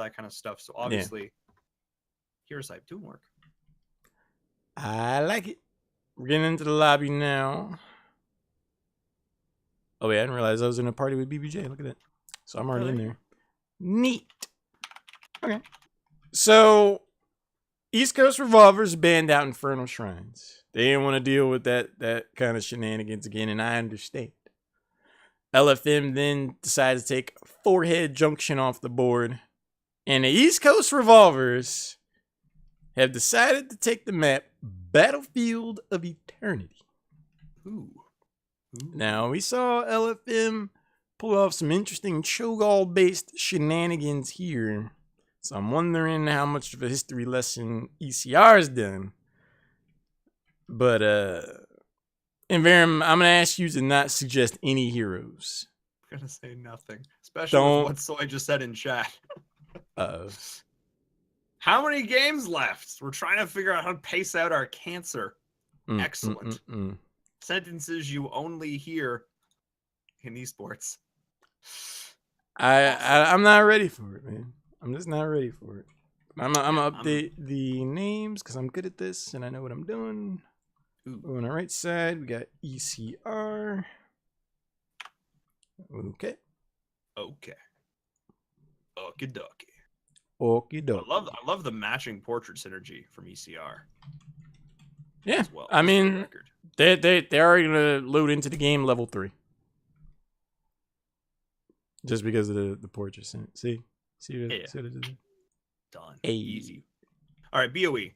that kind of stuff. So obviously, hero side doing work. I like it. We're getting into the lobby now. Oh, yeah, I didn't realize I was in a party with BBJ. Look at that. So I'm already in there. Neat. Okay. So, East Coast Revolvers banned out Infernal Shrines. They didn't want to deal with that kind of shenanigans again, and I understand. LFM then decided to take Forehead Junction off the board. And the East Coast Revolvers have decided to take the map Battlefield of Eternity. Ooh. Now, we saw LFM pull off some interesting Cho'Gall-based shenanigans here. So I'm wondering how much of a history lesson ECR's done. But, Inverum, I'm going to ask you to not suggest any heroes. I'm going to say nothing. Especially with what Soy just said in chat. Uh-oh. How many games left? We're trying to figure out how to pace out our cancer. Excellent. Sentences you only hear in esports. I'm not ready for it, man. I'm just not ready for it. I'm gonna update the names because I'm good at this and I know what I'm doing. Ooh. On the right side, we got ECR. Okay. Okay. Okie dokie. Okie dokie. I love the matching portrait synergy from ECR. Yeah, well, I mean, they're already gonna load into the game level 3. Just because of the portrait synergy. See what it did? Done. Easy. All right, BOE.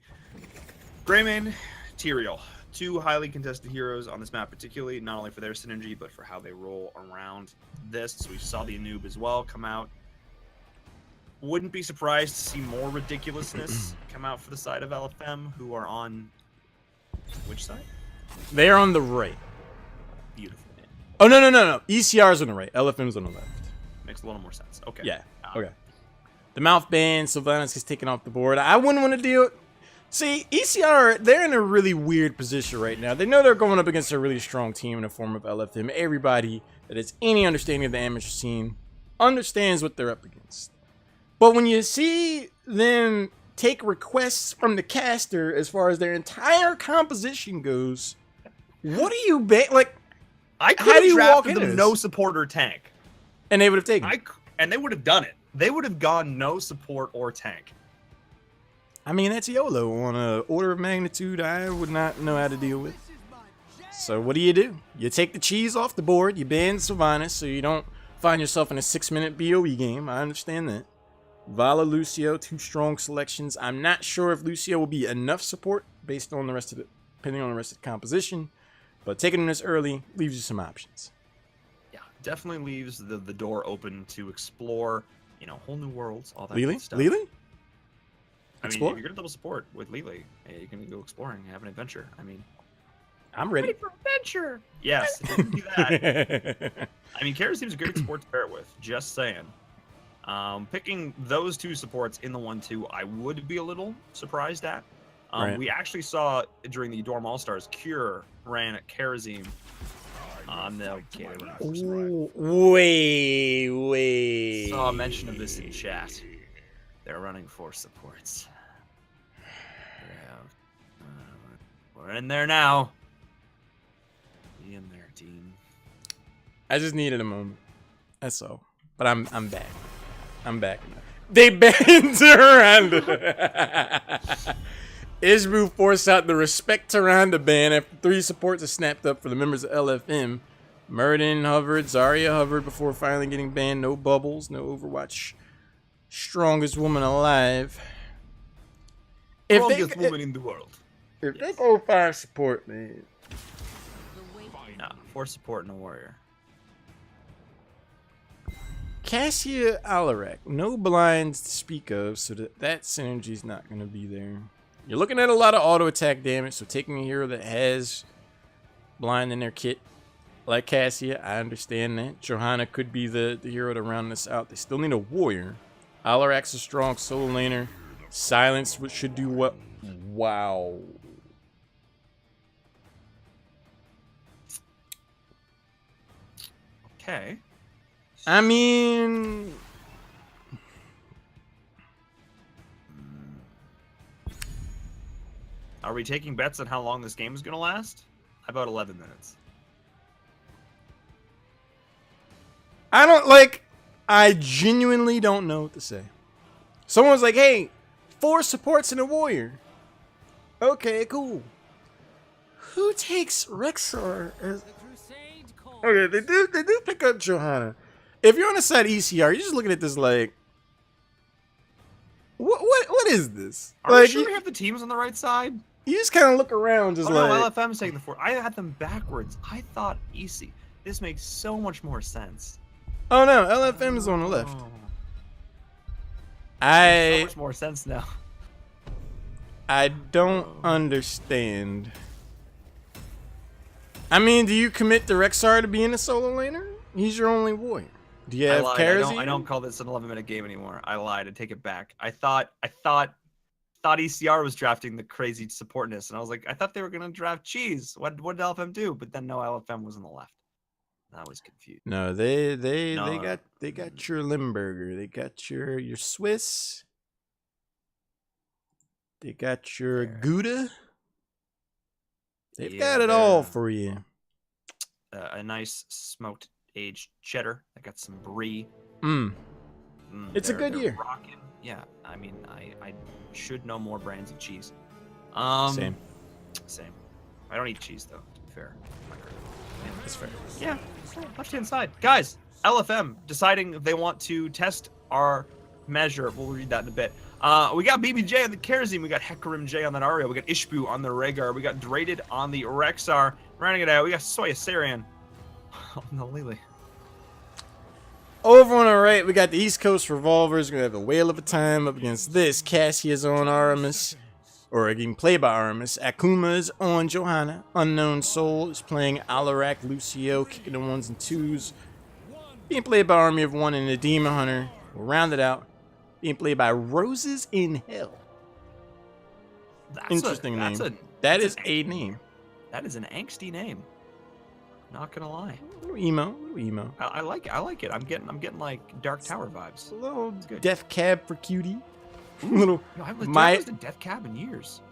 Greymane, Tyrael. 2 highly contested heroes on this map, particularly, not only for their synergy, but for how they roll around this. So we saw the Anub as well come out. Wouldn't be surprised to see more ridiculousness come out for the side of LFM, who are on which side? They are on the right. Beautiful. Oh, no. ECR's on the right. LFM's on the left. Makes a little more sense. Okay. Yeah. Okay. The mouth ban, Sylvanas gets taken off the board. I wouldn't want to deal... See, ECR, they're in a really weird position right now. They know they're going up against a really strong team in the form of LFM. Everybody that has any understanding of the amateur scene understands what they're up against. But when you see them take requests from the caster as far as their entire composition goes, what do you like? I could have drafted them no support or tank, and they would have taken it. And they would have done it. They would have gone no support or tank. I mean, that's YOLO on an order of magnitude I would not know how to deal with. So what do? You take the cheese off the board. You ban Sylvanas so you don't find yourself in a 6-minute BOE game. I understand that. Vala, Lucio, 2 strong selections. I'm not sure if Lucio will be enough support based on the rest of it, depending on the rest of the composition. But taking him this early leaves you some options. Yeah, definitely leaves the door open to explore, whole new worlds, all that good stuff. Lily? I mean, if you're going to double support with Lily, you can go exploring and have an adventure. I mean, I'm ready for adventure. Yes, you can do that. I mean, Kara seems a great support to pair it with. Just saying. Picking those 2 supports in the 1-2, I would be a little surprised at. Right. We actually saw during the Dorm All-Stars, Cure ran at Karazim on the... Wait. Saw a mention of this in chat. They're running 4 supports. We're in there now. Be in there, team. I just needed a moment. That's all. But I'm back. I'm back. They banned Tyrande. Isbru forced out the Respect Tyrande ban after 3 supports are snapped up for the members of LFM. Murden hovered, Zarya hovered before finally getting banned. No bubbles, no Overwatch. Strongest woman alive. Strongest woman in the world. If they go 5 support, man. Nah, 4 support and a warrior. Cassia Alarak, no blinds to speak of, so that synergy's not going to be there. You're looking at a lot of auto attack damage, so taking a hero that has blind in their kit, like Cassia, I understand that. Johanna could be the hero to round this out. They still need a warrior. Alarak's a strong solo laner. Silence should do what? Wow. Okay. I mean, Are we taking bets on how long this game is going to last? About 11 minutes. I genuinely don't know what to say. Someone's like, hey, 4 supports and a warrior. Okay, cool. Who takes Rexar as... Okay, they do pick up Johanna. If you're on the side of ECR, you're just looking at this like, what is this? Are we sure we have the teams on the right side? You just kind of look around, just like... no, LFM's taking the 4. I had them backwards. I thought EC. This makes so much more sense. Oh no, LFM is on the left. Oh. So much more sense now. I don't understand. I mean, do you commit to Rexar to being a solo laner? He's your only warrior. Do you have Karazhan? I don't call this an 11-minute game anymore. I lied. I take it back. I thought ECR was drafting the crazy supportness, and I was like, I thought they were gonna draft Cheese. What did LFM do? But then no, LFM was on the left. I was confused. No, they got your Limburger. They got your Swiss. They got your Gouda. They've got it all for you. A nice smoked aged cheddar. I got some brie. It's a good year. Rocking. Yeah, I mean, I should know more brands of cheese. Same. I don't eat cheese though. To be fair. Yeah, that's fair. Yeah. Left-hand side. Guys, LFM deciding if they want to test our measure. We'll read that in a bit. We got BBJ on the Karazhan. We got Hecarim J on that Aria. We got Ishbu on the Rhaegar. We got Draded on the Rexar. Rounding it out, we got Soya Sarian on the Lily. Over on the right, we got the East Coast Revolvers. We're going to have a whale of a time up against this. Cassia's on Aramis. Or getting played by Aramis. Akuma's on Johanna. Unknown Soul is playing Alarak Lucio, kicking the 1s and 2s. Being played by Army of One and the Demon Hunter. We'll round it out. Being played by Roses in Hell. Interesting name. That is a name. That is an angsty name. Not gonna lie. A little emo. I like it. I'm getting like Dark Tower vibes. A little Def Cab for Cutie. I haven't listened to Death Cab in years.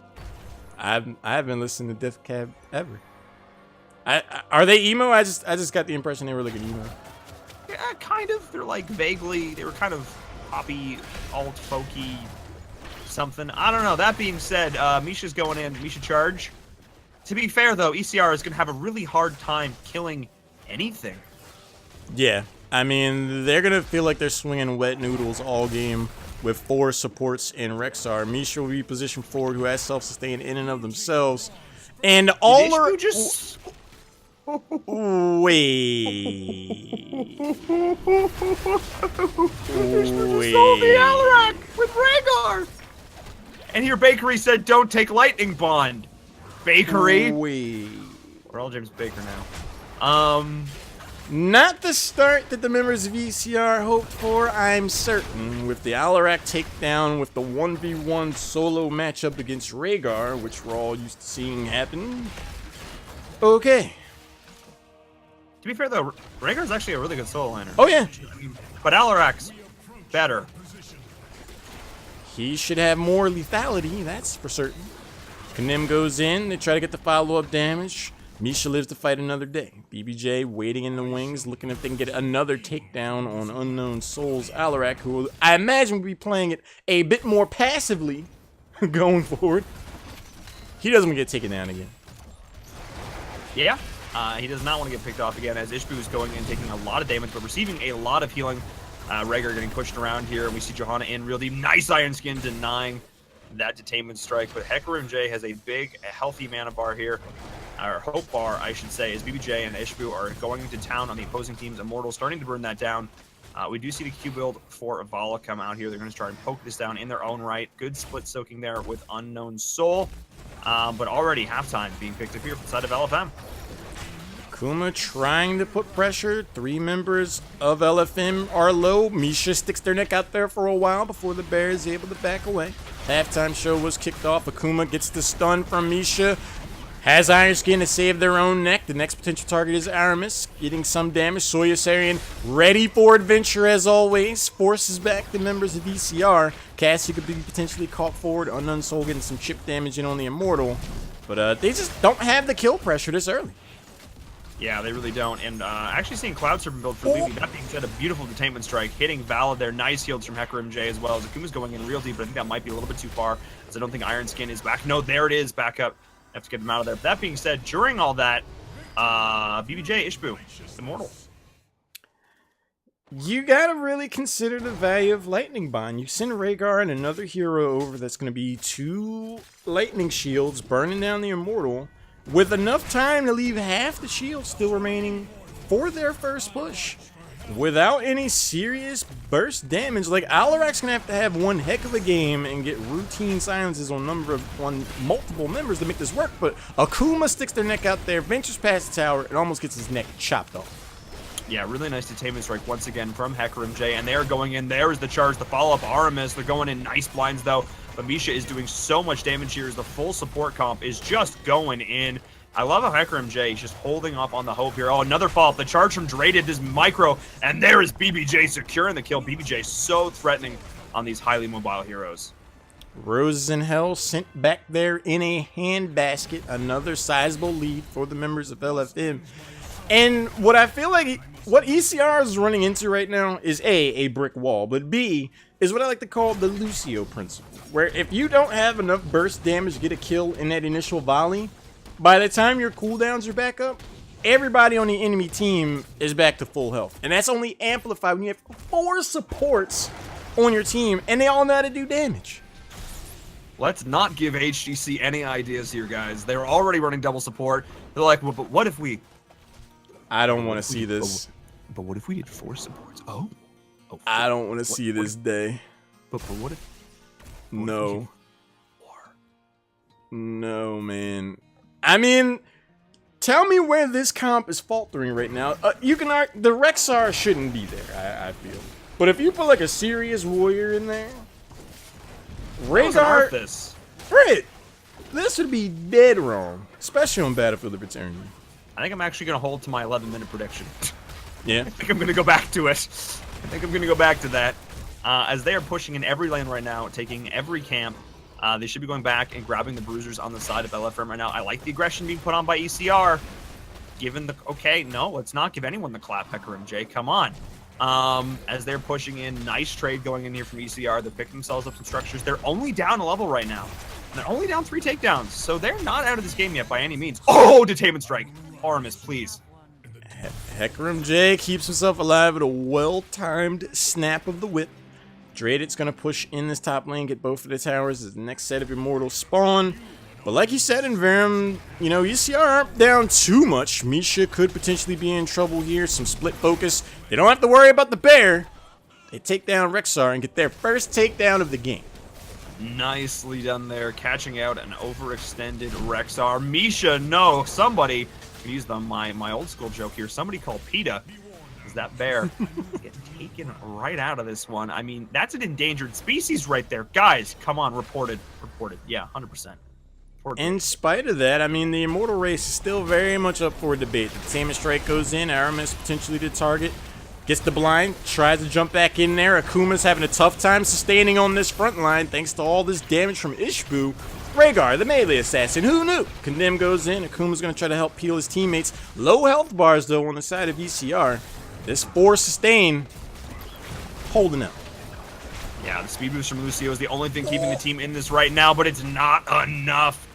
I haven't listened to Death Cab ever. Are they emo? I just got the impression they were looking emo. Yeah, kind of. They're like vaguely. They were kind of poppy, alt folky, something. I don't know. That being said, Misha's going in. Misha charge. To be fair though, ECR is gonna have a really hard time killing anything. Yeah, I mean they're gonna feel like they're swinging wet noodles all game. With 4 supports in Rexar. Misha will be positioned forward, who has self-sustain in and of themselves. And all are just... Wait. the Alarak with Rhaegar. And here Bakery said, don't take lightning bond. Bakery. Wait. We're all James Baker now. Not the start that the members of ECR hoped for, I'm certain, with the Alarak takedown with the 1v1 solo matchup against Rhaegar, which we're all used to seeing happen. Okay. To be fair though, Rhaegar's actually a really good solo laner. Oh yeah. But Alarak's better. He should have more lethality, that's for certain. Kanim goes in, they try to get the follow-up damage. Misha lives to fight another day. BBJ waiting in the wings, looking if they can get another takedown on Unknown Souls Alarak, who I imagine will be playing it a bit more passively going forward. He doesn't want to get taken down again. Yeah, he does not want to get picked off again as Ishbu is going in, taking a lot of damage, but receiving a lot of healing. Rhaegar getting pushed around here, and we see Johanna in real deep. Nice Iron Skin denying that detainment strike, but Hecarim J has a big, healthy mana bar here. Or hope bar, I should say, as BBJ and Ishbu are going into town on the opposing team's Immortal, starting to burn that down. We do see the Q build for Avala come out here. They're going to try and poke this down in their own right. Good split soaking there with Unknown Soul. But already halftime being picked up here from the side of LFM. Kuma trying to put pressure. 3 members of LFM are low. Misha sticks their neck out there for a while before the bear is able to back away. Halftime show was kicked off. Akuma gets the stun from Misha. Has Iron Skin to save their own neck. The next potential target is Aramis, getting some damage. Soyasarian ready for adventure as always. Forces back the members of ECR. Cassie could be potentially caught forward. Unknown Soul getting some chip damage in on the Immortal. But they just don't have the kill pressure this early. Yeah, they really don't. And actually seeing Cloud Serpent build for Levy. That being said, a beautiful Detainment Strike hitting Valid there. Nice heals from Hecker MJ as well. Akuma's going in real deep, but I think that might be a little bit too far, as I don't think Iron Skin is back. No, there it is. Back up. Have to get him out of there. But that being said, during all that, BBJ, Ishbu, Immortal. You gotta really consider the value of Lightning Bond. You send Rhaegar and another hero over that's gonna be 2 lightning shields burning down the Immortal with enough time to leave half the shields still remaining for their first push. Without any serious burst damage, like Alarak's gonna have to have one heck of a game and get routine silences on multiple members to make this work. But Akuma sticks their neck out there, ventures past the tower, and almost gets his neck chopped off. Yeah, really nice Detainment Strike once again from Hecker MJ, and they are going in. There is the charge, the follow-up Aramis. They're going in nice blinds though. But Misha is doing so much damage here as the full support comp is just going in. I love how Hecker MJ is just holding off on the hope here. Oh, another follow-up. The charge from Dre did this micro, and there is BBJ securing the kill. BBJ so threatening on these highly mobile heroes. Roses in Hell sent back there in a handbasket. Another sizable lead for the members of LFM. And what I feel like, what ECR is running into right now is a brick wall, but B, is what I like to call the Lucio principle. Where if you don't have enough burst damage to get a kill in that initial volley, by the time your cooldowns are back up, everybody on the enemy team is back to full health. And that's only amplified when you have 4 supports on your team, and they all know how to do damage. Let's not give HGC any ideas here, guys. They're already running double support. They're like, well, but what if we... I don't want to see this. But what if we did 4 supports? Oh I don't want to see this day. But what if... No. No, man. I mean, tell me where this comp is faltering right now. You can argue the Rexar shouldn't be there, I feel. But if you put like a serious warrior in there, Rhaegar, Fred, this would be dead wrong, especially on Battlefield of Eternity. I think I'm actually going to hold to my 11-minute prediction. Yeah? I think I'm going to go back to it. I think I'm going to go back to that. As they are pushing in every lane right now, taking every camp. They should be going back and grabbing the bruisers on the side of LFM right now. I like the aggression being put on by ECR. Given the... Okay, no, let's not give anyone the clap, Hecker MJ. Come on. As they're pushing in, nice trade going in here from ECR. They pick themselves up some structures. They're only down a level right now. And they're only down 3 takedowns. So they're not out of this game yet by any means. Oh, Detainment Strike. Aramis, please. Hecker MJ keeps himself alive with a well-timed snap of the whip. Dradit's going to push in this top lane, get both of the towers as the next set of Immortals spawn. But like you said in Verum, you know, ECR aren't down too much. Misha could potentially be in trouble here. Some split focus. They don't have to worry about the bear. They take down Rexar and get their first takedown of the game. Nicely done there, catching out an overextended Rexar. Misha, no, somebody, I use my old school joke here, somebody called PETA. That bear getting taken right out of this one. I mean, that's an endangered species right there. Guys, come on, reported. Yeah, 100%. In spite of that, I mean, the Immortal race is still very much up for debate. The Detainment Strike goes in, Aramis potentially to target, gets the blind, tries to jump back in there. Akuma's having a tough time sustaining on this front line thanks to all this damage from Ishbu. Rhaegar, the melee assassin, who knew? Condemn goes in, Akuma's going to try to help peel his teammates. Low health bars, though, on the side of ECR. This 4 sustain, holding up. Yeah, the speed boost from Lucio is the only thing keeping the team in this right now, but it's not enough.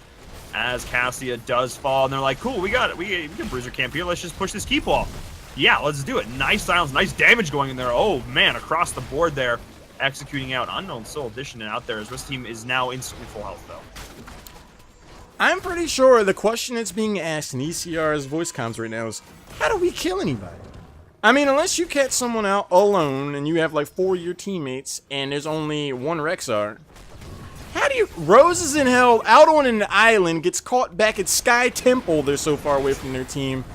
As Cassia does fall, and they're like, cool, we got it. We can bruiser camp here. Let's just push this keep wall. Yeah, let's do it. Nice silence, nice damage going in there. Oh, man, across the board there. Executing out Unknown Soul, dishing it out there. As this team is now instantly full health, though. I'm pretty sure the question that's being asked in ECR's voice comms right now is, how do we kill anybody? I mean, unless you catch someone out alone and you have like 4 of your teammates and there's only 1 Rexar, how do you... Roses in Hell out on an island, gets caught back at Sky Temple. They're so far away from their team.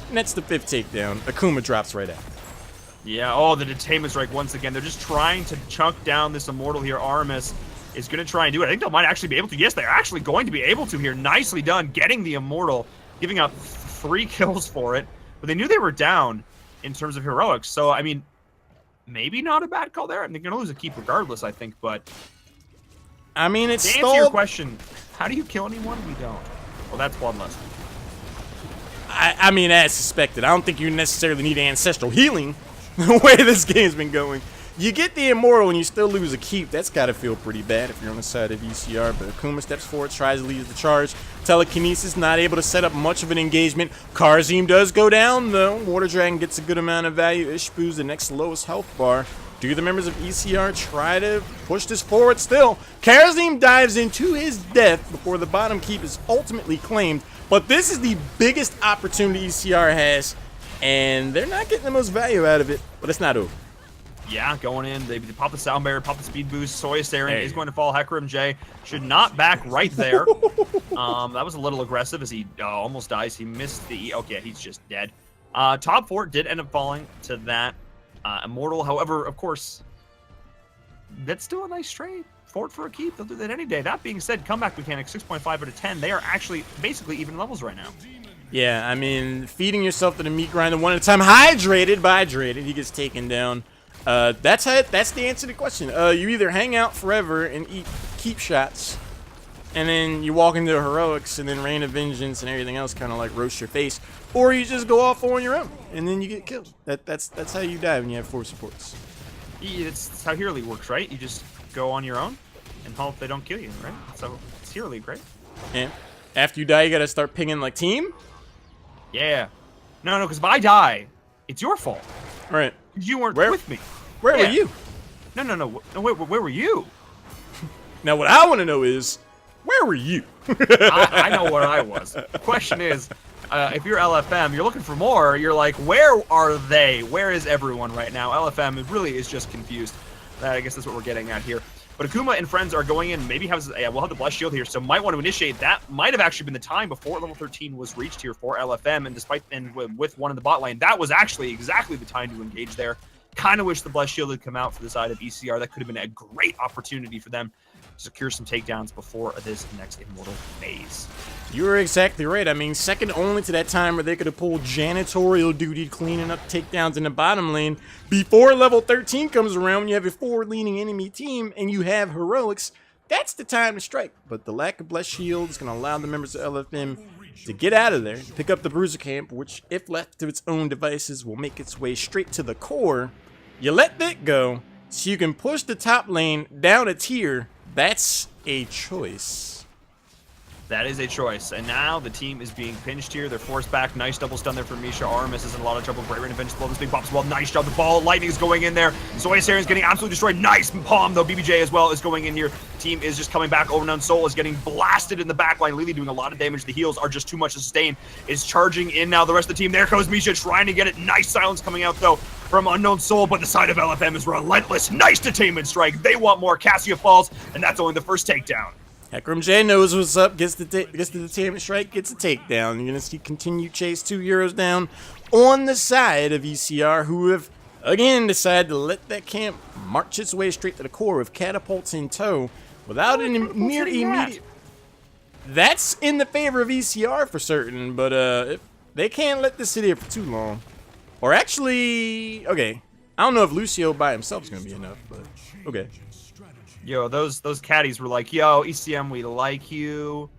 And that's the 5th takedown. Akuma drops right out. Yeah, oh, the detainment strike once again. They're just trying to chunk down this Immortal here. Aramis is going to try and do it. I think they might actually be able to. Yes, they're actually going to be able to here. Nicely done, getting the Immortal, giving up 3 kills for it. But they knew they were down in terms of heroics. So, I mean, maybe not a bad call there. And they're going to lose a keep regardless, I think. But I mean, it's to answer your question, how do you kill anyone? We don't. Well, that's Bloodlust. I mean, as suspected. I don't think you necessarily need ancestral healing the way this game's been going. You get the Immortal and you still lose a keep. That's got to feel pretty bad if you're on the side of ECR. But Akuma steps forward, tries to lead the charge. Telekinesis not able to set up much of an engagement. Karzim does go down, though. Water Dragon gets a good amount of value. Ishbu's the next lowest health bar. Do the members of ECR try to push this forward still? Karzim dives into his death before the bottom keep is ultimately claimed. But this is the biggest opportunity ECR has, and they're not getting the most value out of it, but it's not over. Yeah, going in. They pop the sound barrier, pop the speed boost. Soya Saren is going to fall. Hecarim J should not back right there. That was a little aggressive as he almost dies. He missed the E. Okay, he's just dead. Top 4 did end up falling to that Immortal. However, of course, that's still a nice trade. Fort for a keep. They'll do that any day. That being said, comeback mechanics 6.5 out of 10. They are actually basically even levels right now. Yeah, I mean, feeding yourself to the meat grinder one at a time. Hydrated. He gets taken down. That's the answer to the question. You either hang out forever and eat keep shots, and then you walk into heroics, and then Rain of Vengeance and everything else kind of like roast your face, or you just go off on your own, and then you get killed. That's how you die when you have 4 supports. It's how Hero League works, right? You just go on your own and hope they don't kill you, right? So it's Hero League, right? And after you die, you gotta start pinging like team. Yeah. No, because if I die, it's your fault. Right. You weren't with me. Where were you? No. Where were you? Now, what I want to know is, where were you? I know where I was. The question is, if you're LFM, you're looking for more. You're like, where are they? Where is everyone right now? LFM really is just confused. I guess that's what we're getting at here. But Akuma and friends are going in. Maybe we'll have the Blessed Shield here, so might want to initiate. That might have actually been the time before level 13 was reached here for LFM, and with one in the bot lane, that was actually exactly the time to engage there. Kind of wish the Blessed Shield had come out for the side of ECR. That could have been a great opportunity for them to secure some takedowns before this next Immortal phase. You were exactly right. I mean, second only to that time where they could have pulled janitorial duty cleaning up takedowns in the bottom lane before level 13 comes around when you have a forward-leaning enemy team and you have heroics. That's the time to strike. But the lack of Blessed Shield is going to allow the members of LFM to get out of there, pick up the Bruiser Camp, which, if left to its own devices, will make its way straight to the core. You let that go so you can push the top lane down a tier. That's a choice. That is a choice. And now the team is being pinched here. They're forced back. Nice double stun there for Misha. Aramis is in a lot of trouble. Great Rain of Vengeance. Blow this big pops well. Nice job. The ball. Lightning is going in there. Soya Saren's getting absolutely destroyed. Nice palm, though. BBJ as well is going in here. Team is just coming back. Unknown Soul is getting blasted in the backline. Lily doing a lot of damage. The heals are just too much to sustain. Is charging in now the rest of the team. There goes Misha trying to get it. Nice silence coming out, though, from Unknown Soul, but the side of LFM is relentless. Nice detainment strike. They want more. Cassia falls, and that's only the first takedown. Hecarim J knows what's up, gets the detainment strike, gets a takedown. You're going to see continued chase, 2 heroes down on the side of ECR, who have, again, decided to let that camp march its way straight to the core with catapults in tow without any near immediate... That's in the favor of ECR for certain, but if they can't let this sit here for too long. Or actually, okay, I don't know if Lucio by himself is going to be enough, but okay. Yo, those caddies were like, yo, ECM, we like you.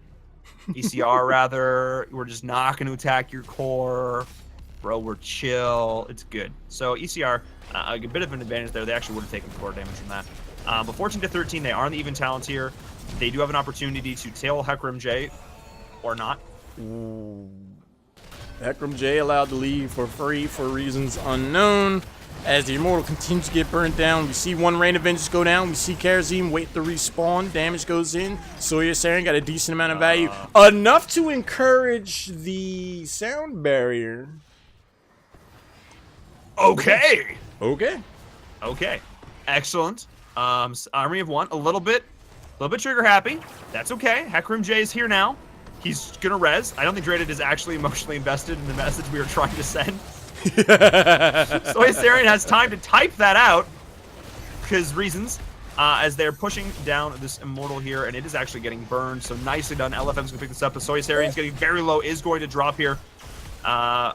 ECR, rather. We're just not going to attack your core. Bro, we're chill. It's good. So ECR, a bit of an advantage there. They actually would have taken core damage from that. But 14 to 13, they are on the even talents here. They do have an opportunity to tail Hecarim J, or not. Ooh. Hecarim J allowed to leave for free for reasons unknown. As the Immortal continues to get burnt down, we see one Rain of Vengeance go down. We see Karazim wait to respawn. Damage goes in. Soya Saren got a decent amount of value. Enough to encourage the sound barrier. Okay. Okay. Excellent. Army of one. A little bit trigger happy. That's okay. Hecarim J is here now. He's gonna res. I don't think Draded is actually emotionally invested in the message we were trying to send. Soyasarian has time to type that out, because reasons, as they're pushing down this Immortal here, and it is actually getting burned, so nicely done. LFM's going to pick this up, but Soyasarian's getting very low, is going to drop here.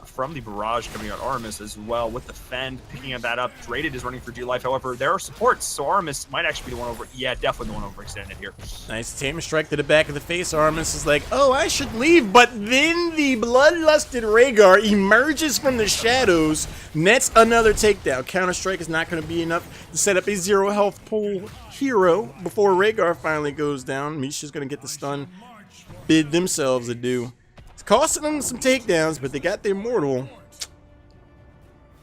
From the barrage coming out, Aramis as well with the Fend picking that up. Draded is running for G life. However, there are supports, so Aramis might actually be the one over. Yeah, definitely the one overextended here. Nice Tamer strike to the back of the face. Aramis is like, oh, I should leave, but then the bloodlusted Rhaegar emerges from the shadows, nets another takedown. Counter strike is not going to be enough to set up a 0 health pool hero before Rhaegar finally goes down. Misha's going to get the stun, bid themselves adieu. Costing them some takedowns, but they got the Immortal.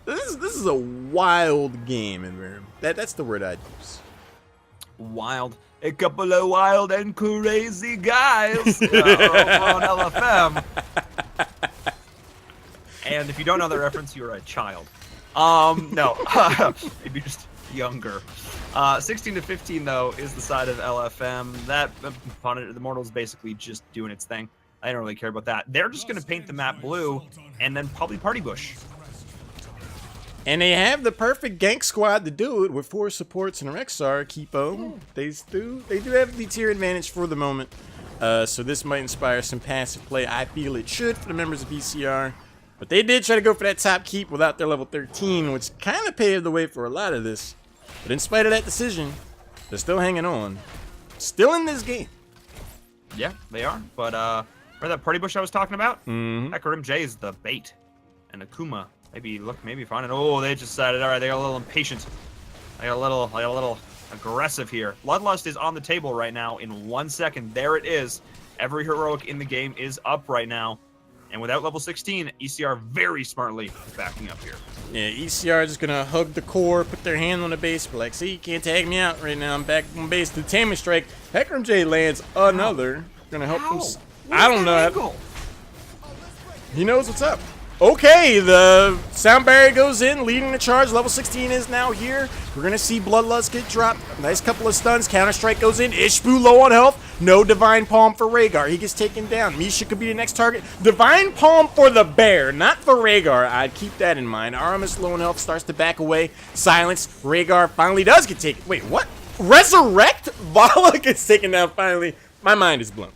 This is a wild game, and that's the word I'd use. Wild. A couple of wild and crazy guys over on LFM. And if you don't know the reference, you're a child. No, maybe just younger. 16 to 15 though is the side of LFM. That opponent, the Immortal's basically just doing its thing. I don't really care about that. They're just going to paint the map blue and then probably Party Bush. And they have the perfect gank squad to do it with 4 supports and a Rexar. Keepo. They do have the tier advantage for the moment. So this might inspire some passive play. I feel it should for the members of ECR. But they did try to go for that top keep without their level 13, which kind of paved the way for a lot of this. But in spite of that decision, they're still hanging on. Still in this game. Yeah, they are. But, remember that Party Bush I was talking about? Mm-hmm. Hecarim J is the bait. And Akuma, maybe find it. Oh, they just decided, all right, they got a little impatient. They got a little aggressive here. Bloodlust is on the table right now in 1 second. There it is. Every heroic in the game is up right now. And without level 16, ECR very smartly is backing up here. Yeah, ECR is just going to hug the core, put their hand on the base, be like, see, you can't tag me out right now. I'm back on base. The Tamer strike. Hecarim J lands another. Going to help him. I don't know. He knows what's up. Okay, the sound barrier goes in, leading the charge. Level 16 is now here. We're going to see Bloodlust get dropped. Nice couple of stuns. Counter-strike goes in. Ishbu low on health. No Divine Palm for Rhaegar. He gets taken down. Misha could be the next target. Divine Palm for the bear, not for Rhaegar. I'd keep that in mind. Aramis low on health starts to back away. Silence. Rhaegar finally does get taken. Wait, what? Resurrect? Vala gets taken down finally. My mind is blown.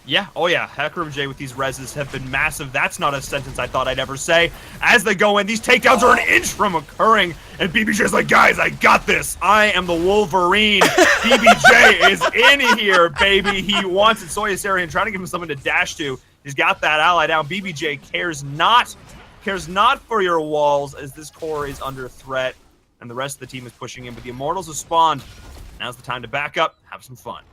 Yeah, oh yeah, Hecarim J with these reses have been massive. That's not a sentence I thought I'd ever say. As they go in, these takedowns are an inch from occurring, and BBJ's like, guys, I got this. I am the Wolverine. BBJ is in here, baby. He wants it. Soyasarian trying to give him something to dash to. He's got that ally down. BBJ cares not for your walls as this core is under threat, and the rest of the team is pushing in, but the Immortals have spawned. Now's the time to back up, have some fun.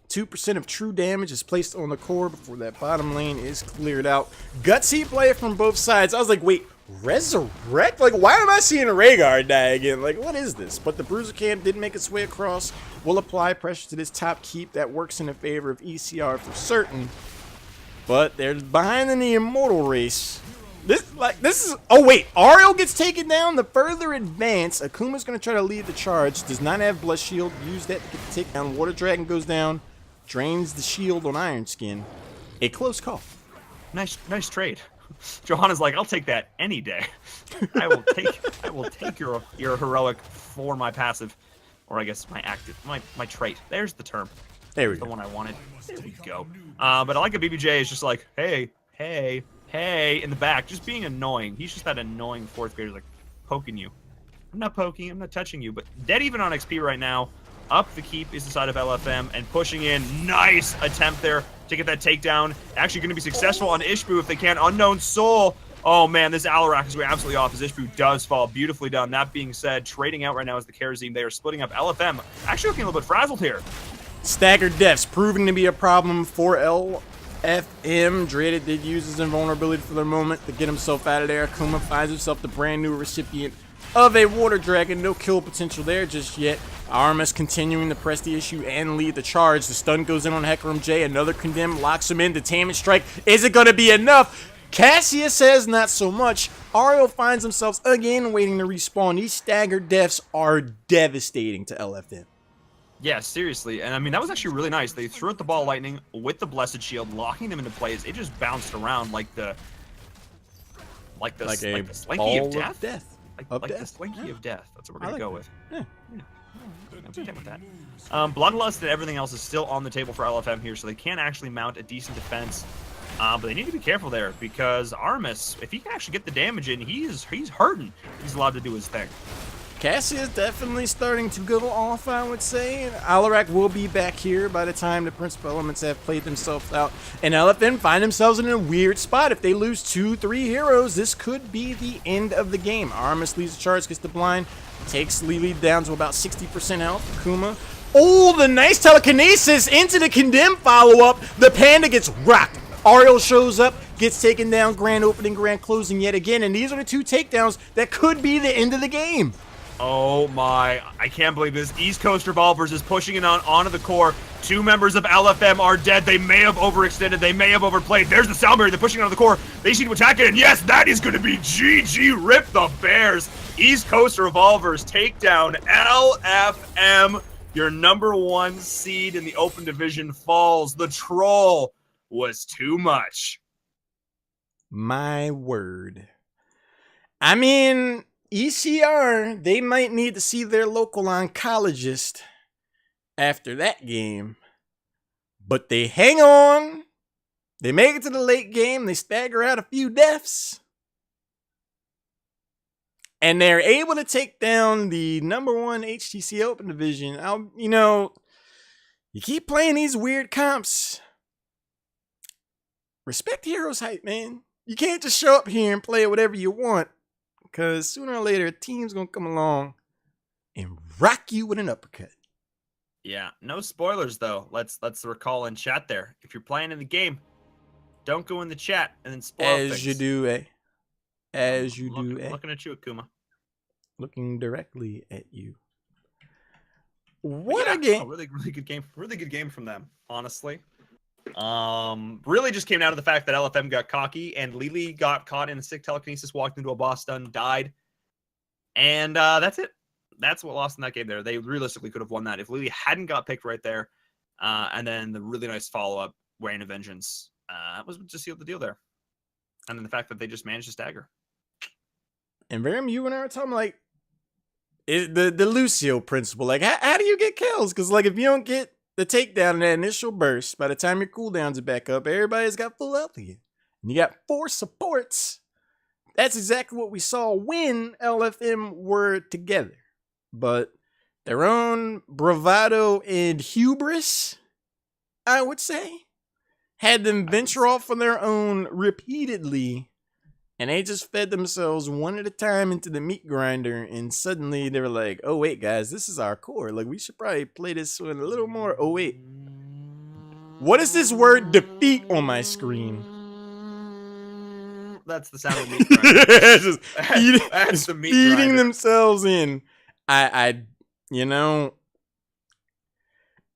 2% of true damage is placed on the core before that bottom lane is cleared out. Gutsy play from both sides. I was like, wait, resurrect? Like, why am I seeing Rhaegar die again? Like, what is this? But the Bruiser Camp did make its way across. Will apply pressure to this top keep. That works in the favor of ECR for certain. But they're behind in the Immortal race. This is... Oh, wait. Ariel gets taken down. The further advance, Akuma's going to try to lead the charge. Does not have Blood Shield. Use that to get the takedown. Water Dragon goes down. Drains the shield on Iron Skin. A close call. Nice trade. Johanna's like, I'll take that any day. I will take your heroic for my passive, or I guess my active, my trait. There's the term. There we go. The one I wanted. There we go. But I like a BBJ is just like, hey, in the back, just being annoying. He's just that annoying 4th grader, like poking you. I'm not poking, I'm not touching you, but dead even on XP right now. Up the keep is the side of LFM and pushing in. Nice attempt there to get that takedown. Actually going to be successful on Ishbu if they can. Unknown Soul. Oh man, this Alarak is going absolutely off as Ishbu does fall. Beautifully done. That being said, trading out right now as the Kharazim. They are splitting up. LFM actually looking a little bit frazzled here. Staggered deaths proving to be a problem for LFM. Dreaded did use his invulnerability for the moment to get himself out of there. Akuma finds himself the brand new recipient of a Water Dragon. No kill potential there just yet. Aramis continuing to press the issue and lead the charge. The stun goes in on Hecarim J. Another condemn locks him in. Detainment strike. Is it going to be enough? Cassius says not so much. Ariel finds themselves again waiting to respawn. These staggered deaths are devastating to LFM. Yeah, seriously. And I mean, that was actually really nice. They threw at the ball lightning with the Blessed Shield, locking them into place. It just bounced around like the Like the like a slinky of ball death. of death. Like death. the slinky Yeah. of death. That's what we're I gonna like go with. Yeah. I'm content with that. Bloodlust and everything else is still on the table for LFM here, so they can actually mount a decent defense. But they need to be careful there because Armis, if he can actually get the damage in, he's hurting. He's allowed to do his thing. Cassie is definitely starting to go off, I would say. Alarak will be back here by the time the principal elements have played themselves out. And LFM find themselves in a weird spot. If they lose 2-3 heroes, this could be the end of the game. Armis leads the charge, gets the blind, takes Lily down to about 60% health. Kuma. Oh, the nice telekinesis into the condemn follow-up. The panda gets rocked. Ariel shows up, gets taken down, grand opening, grand closing yet again. And these are the 2 takedowns that could be the end of the game. Oh my, I can't believe this. East Coast Revolvers is pushing it onto the core. 2 members of LFM are dead. They may have overextended. They may have overplayed. There's the sound barrier. They're pushing it onto the core. They seem to attack it. And yes, that is going to be GG. Rip the Bears. East Coast Revolvers take down LFM. Your #1 seed in the open division falls. The troll was too much. My word. I mean, ECR, they might need to see their local oncologist after that game. But they hang on. They make it to the late game. They stagger out a few deaths. And they're able to take down the #1 HTC Open Division. You keep playing these weird comps. Respect Heroes hype, man. You can't just show up here and play whatever you want. Because sooner or later, a team's going to come along and rock you with an uppercut. Yeah, no spoilers, though. Let's recall in chat there. If you're playing in the game, don't go in the chat and then spoil things. As you do, eh? As you do, eh? Looking at you, Akuma. Looking directly at you. What a game. Really good game. Really good game from them, honestly. Really just came down to the fact that LFM got cocky and Lily got caught in a sick telekinesis, walked into a boss stun, died. And that's it. That's what lost in that game there. They realistically could have won that if Lily hadn't got picked right there. And then the really nice follow-up, Rain of Vengeance, was just sealed the deal there. And then the fact that they just managed to stagger. And Varum, you and I were talking like the Lucio principle. Like, how do you get kills? Because like if you don't get the takedown in that initial burst, by the time your cooldowns are back up, everybody's got full health again. And you got 4 supports. That's exactly what we saw when LFM were together. But their own bravado and hubris, I would say, had them venture off on their own repeatedly. And they just fed themselves one at a time into the meat grinder. And suddenly they were like, oh, wait, guys, this is our core. Like, we should probably play this with a little more. Oh, wait. What is this word defeat on my screen? That's the sound of the meat grinder. Just That's the meat feeding grinder. themselves in. I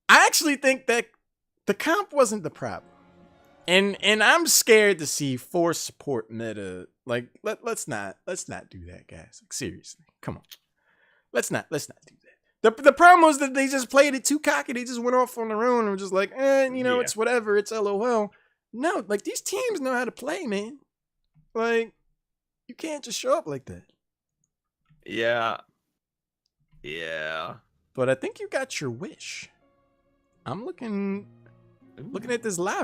actually think that the comp wasn't the problem. And I'm scared to see force support meta. Like, let's not do that, guys. Like, seriously, come on. Let's not do that. The problem was that they just played it too cocky. They just went off on their own and were just like, it's whatever. It's LOL. No, like these teams know how to play, man. Like, you can't just show up like that. Yeah. But I think you got your wish. I'm looking at this live.